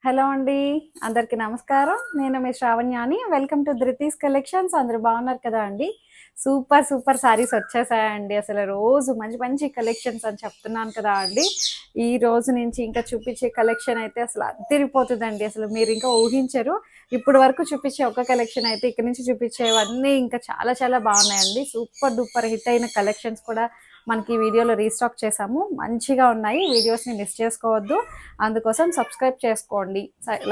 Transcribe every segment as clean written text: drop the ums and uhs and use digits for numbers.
Hello అండి. అందరికీ నమస్కారం. నేను మీ శ్రావణ్యాని. Welcome to Dhruthi's collections. అందరూ బాగున్నారు కదా అండి? సూపర్ సూపర్ సారీస్ వచ్చేసాయండి. అసలు రోజు మంచి మంచి కలెక్షన్స్ అని చెప్తున్నాను కదా అండి. ఈ రోజు నుంచి ఇంకా చూపించే కలెక్షన్ అయితే అసలు అదిరిపోతుందండి. అసలు మీరు ఇంకా ఊహించరు. ఇప్పుడు వరకు చూపించే ఒక కలెక్షన్ అయితే ఇక్కడ నుంచి చూపించేవన్నీ ఇంకా చాలా చాలా బాగున్నాయండి. సూపర్ డూపర్ హిట్ అయిన కలెక్షన్స్ కూడా మనకి ఈ వీడియోలో రీస్టాక్ చేసాము. మంచిగా ఉన్నాయి. వీడియోస్ని మిస్ చేసుకోవద్దు. అందుకోసం సబ్స్క్రైబ్ చేసుకోండి,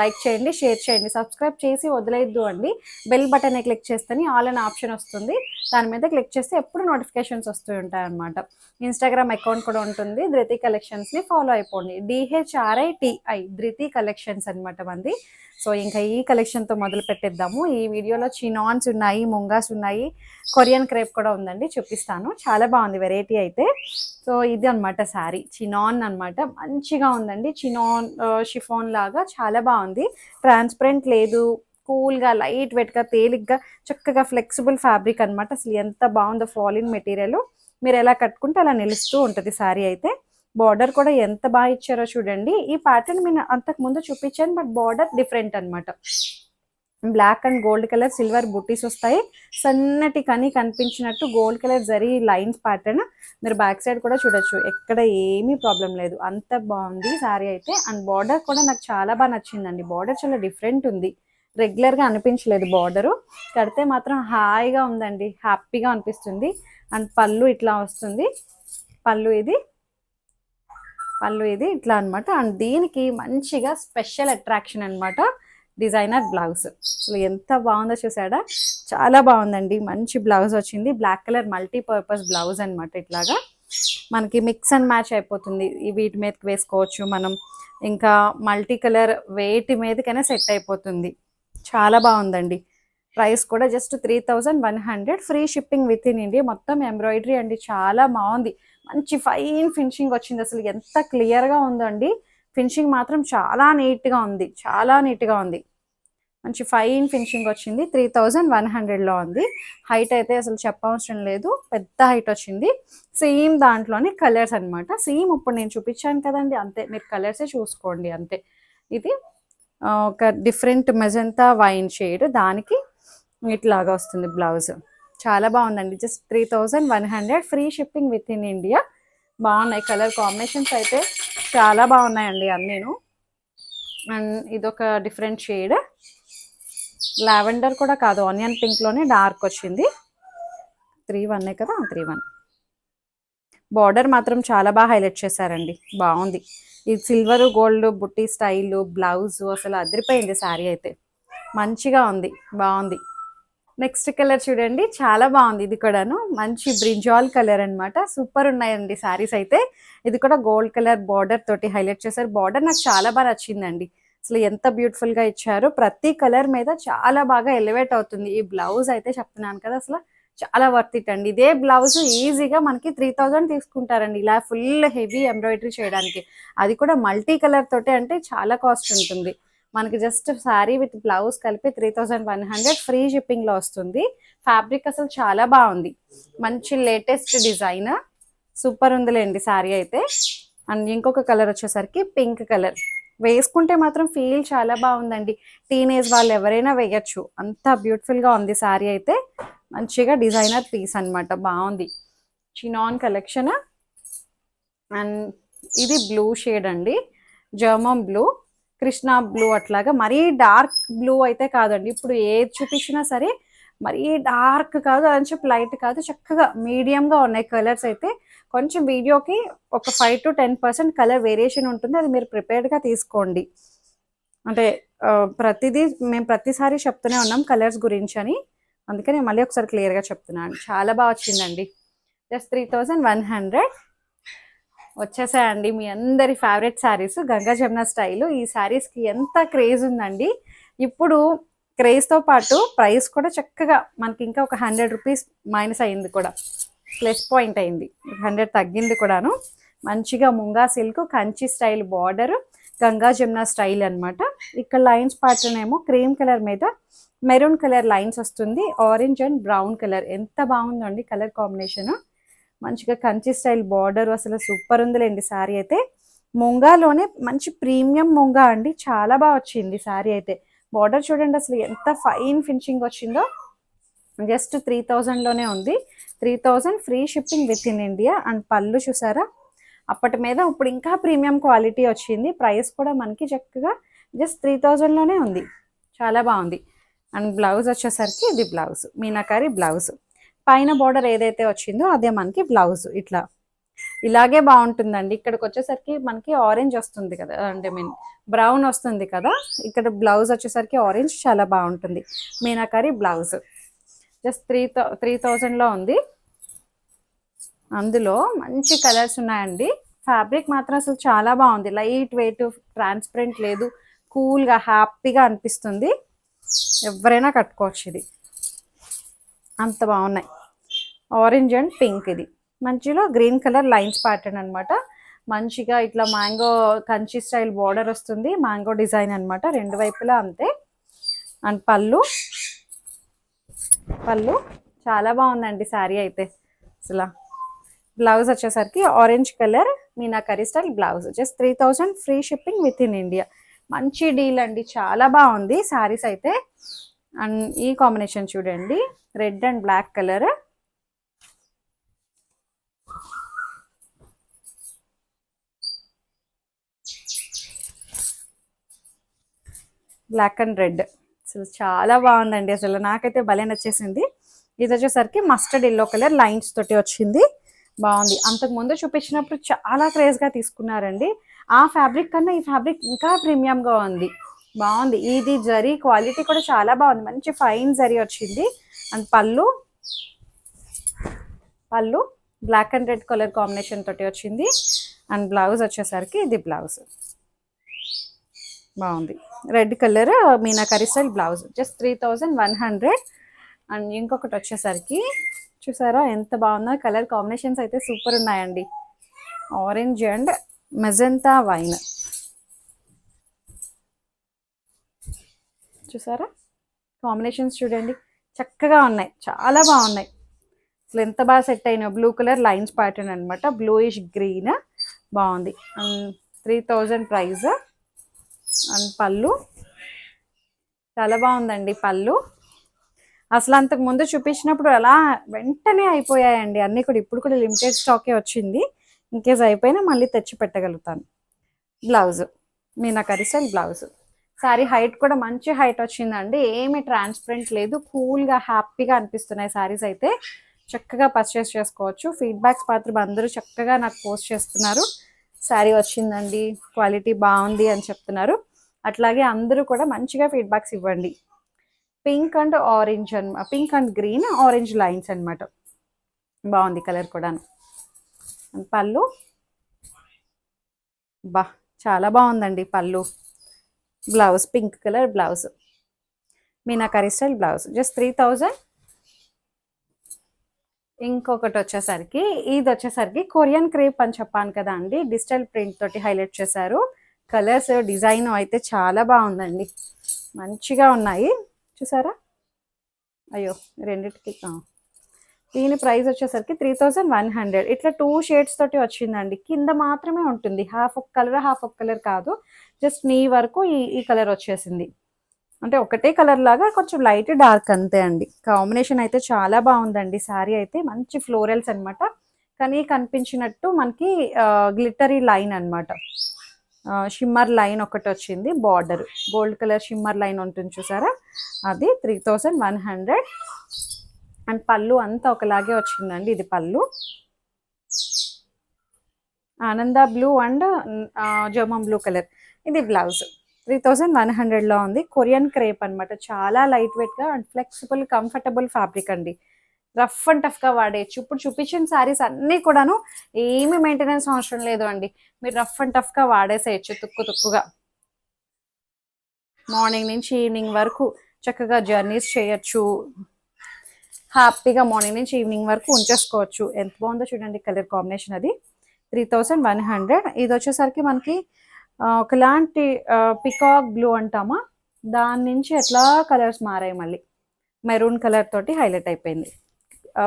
లైక్ చేయండి, షేర్ చేయండి. సబ్స్క్రైబ్ చేసి వదిలేయద్దు అండి. బెల్ బటన్ క్లిక్ చేస్తేనే ఆల్ అనే ఆప్షన్ వస్తుంది. దాని మీద క్లిక్ చేస్తే ఎప్పుడు నోటిఫికేషన్స్ వస్తూ ఉంటాయి అనమాట. ఇన్స్టాగ్రామ్ అకౌంట్ కూడా ఉంటుంది. ధృతి కలెక్షన్స్ని ఫాలో అయిపోండి. DHRITI ధృతి కలెక్షన్స్ అనమాట మంది. సో ఇంకా ఈ కలెక్షన్తో మొదలు పెట్టేద్దాము. ఈ వీడియోలో చినాన్స్ ఉన్నాయి, ముంగాస్ ఉన్నాయి, కొరియన్ క్రేప్ కూడా ఉందండి, చూపిస్తాను. చాలా బాగుంది వెరైటీ అయితే. సో ఇది అనమాట శారీ, చినాన్ అనమాట. మంచిగా ఉందండి. చినాన్ షిఫాన్ లాగా చాలా బాగుంది. ట్రాన్స్పరెంట్ లేదు, కూల్గా లైట్ వెయిట్గా తేలిగ్గా చక్కగా ఫ్లెక్సిబుల్ ఫ్యాబ్రిక్ అనమాట. అసలు ఎంత బాగుందో ఫాలిన్ మెటీరియల్. మీరు ఎలా కట్టుకుంటే అలా నిలుస్తూ ఉంటుంది శారీ అయితే. బార్డర్ కూడా ఎంత బాగా ఇచ్చారో చూడండి. ఈ ప్యాటర్న్ నేను అంతకు ముందు చూపించాను, బట్ బార్డర్ డిఫరెంట్ అనమాట. Black and gold colour silver బుట్టీస్ వస్తాయి. సన్నటి కని కనిపించినట్టు gold colour zari lines pattern. మీరు బ్యాక్ సైడ్ కూడా చూడొచ్చు, ఎక్కడ ఏమీ ప్రాబ్లం లేదు. అంత బాగుంది శారీ అయితే. అండ్ బార్డర్ కూడా నాకు చాలా బాగా నచ్చిందండి. బార్డర్ చాలా డిఫరెంట్ ఉంది, రెగ్యులర్గా అనిపించలేదు. బార్డరు కడితే మాత్రం హాయిగా ఉందండి, హ్యాపీగా అనిపిస్తుంది. అండ్ పళ్ళు ఇట్లా వస్తుంది. పళ్ళు ఇది ఇట్లా అనమాట. అండ్ దీనికి మంచిగా స్పెషల్ అట్రాక్షన్ అనమాట, డిజైనర్ బ్లౌజ్. అసలు ఎంత బాగుందో చూసాడా, చాలా బాగుందండి. మంచి బ్లౌజ్ వచ్చింది. బ్లాక్ కలర్ మల్టీపర్పస్ బ్లౌజ్ అనమాట. ఇట్లాగా మనకి మిక్స్ అండ్ మ్యాచ్ అయిపోతుంది. వీటి మీదకి వేసుకోవచ్చు మనం. ఇంకా మల్టీ కలర్ వేటి మీదకైనా సెట్ అయిపోతుంది. చాలా బాగుందండి. ప్రైస్ కూడా just 3100. Free shipping within India. మొత్తం ఎంబ్రాయిడరీ అండి, చాలా బాగుంది. మంచి ఫైన్ ఫినిషింగ్ వచ్చింది. అసలు ఎంత క్లియర్గా ఉందండి. ఫినిషింగ్ మాత్రం చాలా నీట్గా ఉంది, చాలా నీట్గా ఉంది. మంచి ఫైన్ ఫినిషింగ్ వచ్చింది. 3100లో ఉంది. హైట్ అయితే అసలు చెప్పవసరం లేదు, పెద్ద హైట్ వచ్చింది. సేమ్ దాంట్లోనే కలర్స్ అనమాట. సేమ్ ఇప్పుడు నేను చూపించాను కదండి, అంతే. మీరు కలర్సే చూసుకోండి అంతే. ఇది ఒక డిఫరెంట్ మెజంతా వైన్ షేడ్, దానికి ఇట్లాగా వస్తుంది బ్లౌజ్. చాలా బాగుందండి. Just 3100. Free shipping within India. బాగున్నాయి కలర్ కాంబినేషన్స్ అయితే, చాలా బాగున్నాయండి అన్నీను. అండ్ ఇదొక డిఫరెంట్ షేడ్, లావెండర్ కూడా కాదు, ఆనియన్ పింక్లోనే డార్క్ వచ్చింది. 31 కదా, 31. బార్డర్ మాత్రం చాలా బాగా హైలైట్ చేశారండి, బాగుంది. ఈ సిల్వర్ గోల్డ్ బుట్టి స్టైల్ బ్లౌజ్ అసలు అదిరిపోయింది శారీ అయితే. మంచిగా ఉంది, బాగుంది. నెక్స్ట్ కలర్ చూడండి, చాలా బాగుంది. ఇది కూడాను మంచి బ్రింజాల్ కలర్ అనమాట. సూపర్ ఉన్నాయండి శారీస్ అయితే. ఇది కూడా గోల్డ్ కలర్ బార్డర్ తోటి హైలైట్ చేశారు. బార్డర్ నాకు చాలా బాగా నచ్చిందండి. అసలు ఎంత బ్యూటిఫుల్ గా ఇచ్చారు. ప్రతి కలర్ మీద చాలా బాగా ఎలివేట్ అవుతుంది. ఈ బ్లౌజ్ అయితే చెప్తున్నాను కదా, అసలు చాలా వర్త్ ఇట్ అండి. ఇదే బ్లౌజ్ ఈజీగా మనకి 3000 తీసుకుంటారండి, ఇలా ఫుల్ హెవీ ఎంబ్రాయిడరీ చేయడానికి. అది కూడా మల్టీ కలర్ తోటి, అంటే చాలా కాస్ట్ ఉంటుంది. మనకి జస్ట్ శారీ విత్ బ్లౌజ్ కలిపి 3100. ఫ్రీ షిప్పింగ్లో వస్తుంది. ఫ్యాబ్రిక్ అసలు చాలా బాగుంది. మంచి లేటెస్ట్ డిజైన్, సూపర్ ఉందిలేండి శారీ అయితే. అండ్ ఇంకొక కలర్ వచ్చేసరికి పింక్ కలర్. వేసుకుంటే మాత్రం ఫీల్ చాలా బాగుందండి. టీనేజ్ వాళ్ళు ఎవరైనా వేయచ్చు, అంత బ్యూటిఫుల్గా ఉంది శారీ అయితే. మంచిగా డిజైనర్ పీస్ అనమాట, బాగుంది. Chinon collection. అండ్ ఇది బ్లూ షేడ్ అండి, జర్మన్ బ్లూ, కృష్ణా బ్లూ. అట్లాగా మరీ డార్క్ బ్లూ అయితే కాదండి. ఇప్పుడు ఏది చూపించినా సరే మరీ డార్క్ కాదు, అని చెప్పి లైట్ కాదు, చక్కగా మీడియంగా ఉన్నాయి కలర్స్ అయితే. కొంచెం వీడియోకి ఒక 5 to 10% కలర్ వేరియేషన్ ఉంటుంది. అది మీరు ప్రిపేర్డ్గా తీసుకోండి. అంటే ప్రతిదీ మేము ప్రతిసారి చెప్తూనే ఉన్నాం కలర్స్ గురించి అని, అందుకని నేను మళ్ళీ ఒకసారి క్లియర్గా చెప్తున్నాను. చాలా బాగా వచ్చిందండి. జస్ట్ 3100 వచ్చేసాయండి మీ అందరి ఫేవరెట్ శారీస్, గంగా జమున స్టైల్. ఈ శారీస్కి ఎంత క్రేజ్ ఉందండి. ఇప్పుడు క్రేజ్తో పాటు ప్రైస్ కూడా చక్కగా మనకి ఇంకా ఒక 100 రూపీస్ మైనస్ అయింది, కూడా ప్లస్ పాయింట్ అయింది. 100 తగ్గింది కూడాను. మంచిగా munga silk Kanchi style border, Ganga Jamuna style అనమాట. ఇక్కడ లైన్స్ ప్యాటర్న్ ఏమో క్రీమ్ కలర్ మీద మెరూన్ కలర్ లైన్స్ వస్తుంది. ఆరెంజ్ అండ్ బ్రౌన్ కలర్, ఎంత బాగుందండి కలర్ కాంబినేషన్. మంచిగా కంచి స్టైల్ బార్డర్, అసలు సూపర్ ఉందిలేండి శారీ అయితే. ముంగాలోనే మంచి ప్రీమియం ముంగా అండి, చాలా బాగా వచ్చింది శారీ అయితే. బార్డర్ చూడండి అసలు ఎంత ఫైన్ ఫినిషింగ్ వచ్చిందో. జస్ట్ 3000లోనే ఉంది. 3000 free shipping within India. And పళ్ళు చూసారా, అప్పటి మీద ఇప్పుడు ఇంకా ప్రీమియం క్వాలిటీ వచ్చింది. ప్రైస్ కూడా మనకి చక్కగా జస్ట్ 3000లోనే ఉంది. చాలా బాగుంది. అండ్ బ్లౌజ్ వచ్చేసరికి ఇది బ్లౌజ్, మీనాకారి బ్లౌజ్. పైన బార్డర్ ఏదైతే వచ్చిందో అదే మనకి బ్లౌజ్. ఇట్లా ఇలాగే బాగుంటుందండి. ఇక్కడికి వచ్చేసరికి మనకి ఆరెంజ్ వస్తుంది కదా, అంటే మీన్ బ్రౌన్ వస్తుంది కదా. ఇక్కడ బ్లౌజ్ వచ్చేసరికి ఆరెంజ్, చాలా బాగుంటుంది. మీనాకారి బ్లౌజ్ జస్ట్ 3000లో ఉంది. అందులో మంచి కలర్స్ ఉన్నాయండి. ఫ్యాబ్రిక్ మాత్రం అసలు చాలా బాగుంది. లైట్ వెయిట్, ట్రాన్స్పరెంట్ లేదు, కూల్గా హ్యాపీగా అనిపిస్తుంది. ఎవరైనా కట్టుకోవచ్చు. ఇది అంత బాగున్నాయి. ఆరెంజ్ అండ్ పింక్, ఇది మంచిలో గ్రీన్ కలర్ లైన్స్ ప్యాటర్న్ అనమాట. మంచిగా ఇట్లా మ్యాంగో కంచి స్టైల్ బార్డర్ వస్తుంది, మ్యాంగో డిజైన్ అనమాట రెండు వైపులా అంతే. అండ్ పళ్ళు చాలా బాగుందండి శారీ అయితే అసలు. బ్లౌజ్ వచ్చేసరికి orange colour meenakari style blouse. Just 3000 free shipping within India. మంచి డీల్ అండి, చాలా బాగుంది శారీస్ అయితే. అండ్ ఈ కాంబినేషన్ చూడండి, red and black colour. Black and red అసలు చాలా బాగుందండి. అసలు నాకైతే భలే నచ్చేసింది. ఇది వచ్చేసరికి మస్టర్డ్ ఎల్లో కలర్ లైన్స్ తోటి వచ్చింది. బాగుంది. అంతకు ముందు చూపించినప్పుడు చాలా క్రేజ్గా తీసుకున్నారండి. ఆ ఫ్యాబ్రిక్ కన్నా ఈ ఫ్యాబ్రిక్ ఇంకా ప్రీమియంగా ఉంది. బాగుంది. ఇది జరీ క్వాలిటీ కూడా చాలా బాగుంది, మంచి ఫైన్ జరీ వచ్చింది. అండ్ పళ్ళు black and red colour combination తోటి వచ్చింది. అండ్ బ్లౌజ్ వచ్చేసరికి ఇది బ్లౌజ్ బాగుంది, red colour meenakari style blouse. Just 3100. And ఇంకొకటి వచ్చేసరికి చూసారా ఎంత బాగుందో, కలర్ కాంబినేషన్స్ అయితే సూపర్ ఉన్నాయండి. ఆరెంజ్ అండ్ మెజెంటా వైన్ చూసారా, కాంబినేషన్స్ చూడండి చక్కగా ఉన్నాయి, చాలా బాగున్నాయి. అసలు ఎంత బాగా సెట్ అయినాయి. బ్లూ కలర్ లైన్స్ ప్యాటర్న్ అనమాట, బ్లూయిష్ గ్రీన్ బాగుంది. And 3000 price. అండ్ పళ్ళు చాలా బాగుందండి. పళ్ళు అసలు అంతకు ముందు చూపించినప్పుడు అలా వెంటనే అయిపోయాయండి అన్నీ కూడా. ఇప్పుడు కూడా లిమిటెడ్ స్టాకే వచ్చింది. ఇన్కేస్ అయిపోయినా మళ్ళీ తెచ్చి పెట్టగలుగుతాను. Blouse meenakari style blouse. Sari height కూడా మంచి హైట్ వచ్చిందండి, ఏమి ట్రాన్స్పరెంట్ లేదు, కూల్గా హ్యాపీగా అనిపిస్తున్నాయి శారీస్ అయితే. చక్కగా పర్చేస్ చేసుకోవచ్చు. ఫీడ్బ్యాక్స్ మాత్రం అందరూ చక్కగా నాకు పోస్ట్ చేస్తున్నారు. శారీ వచ్చిందండి, క్వాలిటీ బాగుంది అని చెప్తున్నారు. అట్లాగే అందరూ కూడా మంచిగా ఫీడ్బ్యాక్స్ ఇవ్వండి. పింక్ అండ్ ఆరెంజ్ అనమాట, pink and green orange lines అనమాట. బాగుంది కలర్ కూడా. పళ్ళు చాలా బాగుందండి. పళ్ళు blouse pink colour blouse, meenakari style blouse. Just 3000. ఇంకొకటి వచ్చేసరికి ఇది వచ్చేసరికి కొరియన్ క్రేప్ అని చెప్పాను కదా అండి, డిజిటల్ ప్రింట్ తోటి హైలైట్ చేశారు. కలర్స్ డిజైన్ అయితే చాలా బాగుందండి, మంచిగా ఉన్నాయి చూసారా. అయ్యో రెండిటికి. దీని ప్రైస్ వచ్చేసరికి 3100. ఇట్లా 2 షేడ్స్ తోటి వచ్చిందండి. కింద మాత్రమే ఉంటుంది, హాఫ్ ఒక కలర్ హాఫ్ ఒక కలర్ కాదు, జస్ట్ నీ వరకు ఈ కలర్ వచ్చేసింది. అంటే ఒకటే కలర్ లాగా కొంచెం లైట్ డార్క్ అంతే అండి. కాంబినేషన్ అయితే చాలా బాగుందండి. శారీ అయితే మంచి ఫ్లోరల్స్ అనమాట, కానీ కనిపించినట్టు మనకి గ్లిటరీ లైన్ అనమాట. షిమ్మర్ లైన్ ఒకటి వచ్చింది. Border gold colour shimmer line ఉంటుంది చూసారా, అది 3100. అండ్ పళ్ళు అంతా ఒకలాగే వచ్చిందండి. ఇది పళ్ళు ఆనంద బ్లూ అండ్ జోమం బ్లూ కలర్. ఇది బ్లౌజ్ 3100లో ఉంది. కొరియన్ క్రేప్ అనమాట, చాలా లైట్ వెయిట్గా అండ్ ఫ్లెక్సిబుల్ కంఫర్టబుల్ ఫ్యాబ్రిక్ అండి. రఫ్ అండ్ టఫ్గా వాడేయచ్చు. ఇప్పుడు చూపించిన శారీస్ అన్నీ కూడాను ఏమి మెయింటెనెన్స్ అవసరం లేదు అండి, మీరు రఫ్ అండ్ టఫ్గా వాడేసేయచ్చు. తుక్కుగా మార్నింగ్ నుంచి ఈవినింగ్ వరకు చక్కగా జర్నీస్ చేయొచ్చు. హ్యాపీగా మార్నింగ్ నుంచి ఈవినింగ్ వరకు ఉంచేసుకోవచ్చు. ఎంత బాగుందో చూడండి కలర్ కాంబినేషన్. అది 3100. ఇది వచ్చేసరికి మనకి ఒకలాంటి పికాక్ బ్లూ అంటామా, దాని నుంచి ఎట్లా కలర్స్ మారాయి, మళ్ళీ మెరూన్ కలర్ తోటి హైలైట్ అయిపోయింది.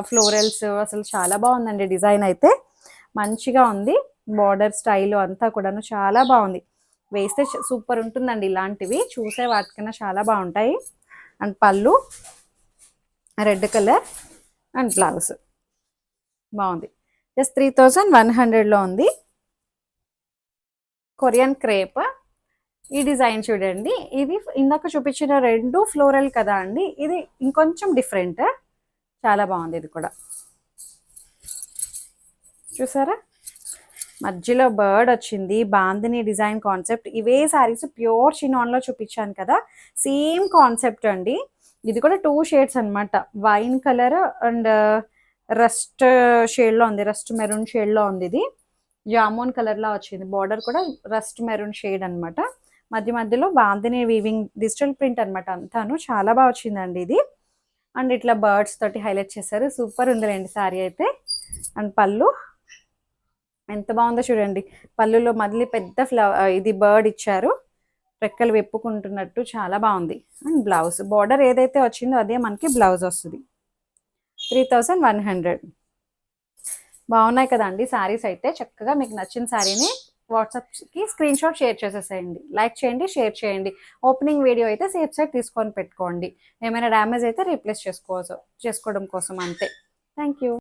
ఫ్లోరల్స్ అసలు చాలా బాగుందండి. డిజైన్ అయితే మంచిగా ఉంది. బార్డర్ స్టైల్ అంతా కూడాను చాలా బాగుంది. వేస్తే సూపర్ ఉంటుందండి. ఇలాంటివి చూసే వాటికన్నా చాలా బాగుంటాయి. అండ్ పళ్ళు రెడ్ కలర్ అండ్ బ్లౌజ్ బాగుంది. జస్ట్ 3100లో ఉంది. Korean crepe. ఈ డిజైన్ చూడండి, ఇది ఇందాక చూపించిన రెండు ఫ్లోరల్ కదా అండి, ఇది ఇంకొంచెం డిఫరెంట్, చాలా బాగుంది. ఇది కూడా చూసారా, మధ్యలో బర్డ్ వచ్చింది, బాందిని డిజైన్ కాన్సెప్ట్. ఇవే శారీస్ ప్యూర్ చినాన్లో చూపించాను కదా, సేమ్ కాన్సెప్ట్ అండి. ఇది కూడా 2 షేడ్స్ అనమాట, వైన్ కలర్ అండ్ రస్ట్ షేడ్లో ఉంది, రస్ట్ మెరూన్ షేడ్లో ఉంది. ఇది జామూన్ కలర్లా వచ్చింది, బార్డర్ కూడా రస్ట్ మెరూన్ షేడ్ అనమాట. మధ్య మధ్యలో బాందిని వీవింగ్ డిజిటల్ ప్రింట్ అనమాట, అంతాను చాలా బాగా వచ్చిందండి ఇది. అండ్ ఇట్లా బర్డ్స్ తోటి హైలైట్ చేశారు, సూపర్ ఉందిలేండి శారీ అయితే. అండ్ పళ్ళు ఎంత బాగుందో చూడండి, పళ్ళులో మళ్ళీ పెద్ద ఇది బర్డ్ ఇచ్చారు, రెక్కలు వెప్పుకుంటున్నట్టు, చాలా బాగుంది. అండ్ బ్లౌజ్ బార్డర్ ఏదైతే వచ్చిందో అదే మనకి బ్లౌజ్ వస్తుంది. 3100. బాగున్నాయి కదండి శారీస్ అయితే. చక్కగా మీకు నచ్చిన శారీని వాట్సాప్కి స్క్రీన్ షాట్ షేర్ చేసేసేయండి. లైక్ చేయండి, షేర్ చేయండి. ఓపెనింగ్ వీడియో అయితే సేఫ్ సైడ్ తీసుకొని పెట్టుకోండి. ఏమైనా డ్యామేజ్ అయితే రీప్లేస్ చేసుకోవడం కోసం అంతే. Thank you.